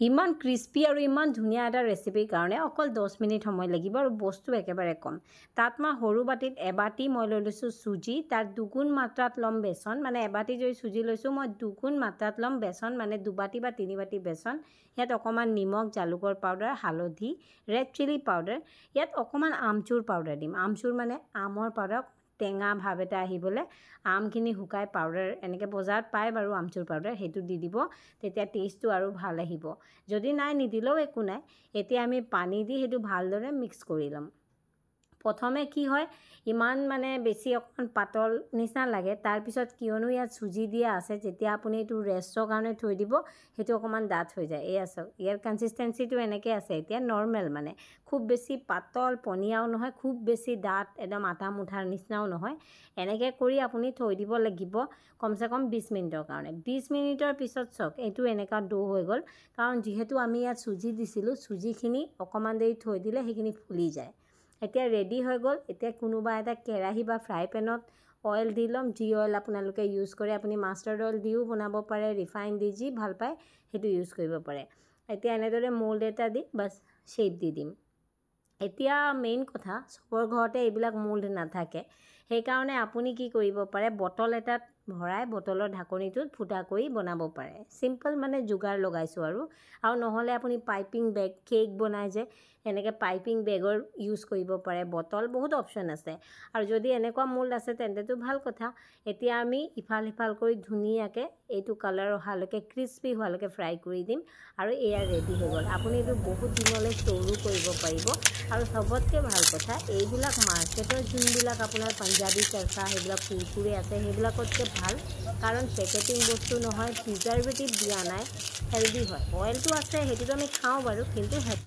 ইমান ক্ৰিস্পি আৰু ইমান ধুনীয়া এটা ৰেচিপিৰ কাৰণে অকল 10 মিনিট সময় লাগিব আৰু বস্তু একেবাৰে কম। তাত মই সৰু বাটিত এবাটি মই লৈ লৈছোঁ চুজি, তাৰ দুগুণ মাত্ৰাত ল'ম বেচন, মানে এবাটি যদি চুজি লৈছোঁ মই দুগুণ মাত্ৰাত ল'ম বেচন, মানে 2 বাটি বা 3 বাটি বেচন। ইয়াত অকণমান নিমখ, জালুকৰ পাউডাৰ, হালধি, ৰেড চিলি পাউডাৰ, ইয়াত অকণমান আমচুৰ পাউডাৰ দিম। আমচুৰ মানে আমৰ পাউডাৰ, টেঙা ভাৱ এটা আহিবলৈ আমখিনি শুকাই পাউডাৰ এনেকৈ বজাৰত পায় বাৰু আমচুৰ পাউডাৰ, সেইটো দি দিব, তেতিয়া টেষ্টটো আৰু ভাল আহিব। যদি নাই নিদিলেও একো নাই। এতিয়া আমি পানী দি সেইটো ভালদৰে মিক্স কৰি ল'ম। প্ৰথমে কি হয় ইমান মানে বেছি অকণমান পাতল নিচিনা লাগে, তাৰপিছত কিয়নো ইয়াত চুজি দিয়া আছে, যেতিয়া আপুনি এইটো ৰেষ্টৰ কাৰণে থৈ দিব সেইটো অকণমান ডাঠ হৈ যায়। এয়া চাওক, ইয়াৰ কনচিষ্টেঞ্চিটো এনেকৈ আছে এতিয়া নৰ্মেল, মানে খুব বেছি পাতল পনীয়াও নহয়, খুব বেছি ডাঠ একদম আটা মুঠাৰ নিচিনাও নহয়। এনেকৈ কৰি আপুনি থৈ দিব লাগিব কমচে কম 20 মিনিটৰ কাৰণে। 20 মিনিটৰ পিছত চাওক এইটো এনেকুৱা ডো হৈ গ'ল, কাৰণ যিহেতু আমি ইয়াত চুজি দিছিলোঁ, চুজিখিনি অকণমান দেৰি থৈ দিলে সেইখিনি ফুলি যায়। এতিয়া ৰেডি হৈ গ'ল। এতিয়া কোনোবা এটা কেৰাহী বা ফ্ৰাই পেনত অইল দি ল'ম, যি অইল আপোনালোকে ইউজ কৰে। আপুনি মাষ্টাৰ্ড অইল দিও বনাব পাৰে, ৰিফাইন দি যি ভাল পায় সেইটো ইউজ কৰিব পাৰে। এতিয়া এনেদৰে মোল্ড এটা দি বাছ শ্বেপ দি দিম। এতিয়া মেইন কথা, চবৰ ঘৰতে এইবিলাক মোল্ড নাথাকে, সেইকাৰণে আপুনি কি কৰিব পাৰে, বটল এটাত ভৰাই বটলৰ ঢাকনিটোত ফুটা কৰি বনাব পাৰে। চিম্পল মানে যোগাৰ লগাইছোঁ আৰু নহ'লে আপুনি পাইপিং বেগ, কেক বনাই যে এনেকৈ পাইপিং বেগৰ ইউজ কৰিব পাৰে, বটল, বহুত অপশ্যন আছে। আৰু যদি এনেকুৱা মোল্ড আছে তেন্তেতো ভাল কথা। এতিয়া আমি ইফাল সিফাল কৰি ধুনীয়াকৈ এইটো কালাৰ অহালৈকে, ক্ৰিস্পি হোৱালৈকে ফ্ৰাই কৰি দিম আৰু এয়া ৰেডি হৈ গ'ল। আপুনি এইটো বহুত দিনলৈ ষ্ট'ৰো কৰিব পাৰিব। আৰু চবতকৈ ভাল কথা, এইবিলাক মাৰ্কেটৰ যোনবিলাক আপোনাৰ পাঞ্জাবী কেঁচা সেইবিলাক কুৰকুৰে আছে সেইবিলাকতকৈ ভাল, কাৰণ পেকেটিং বস্তু নহয়, প্ৰিজাৰ্ভেটিভ দিয়া নাই, হেল্ডি হয়। অইলটো আছে সেইটোতো আমি খাওঁ বাৰু, কিন্তু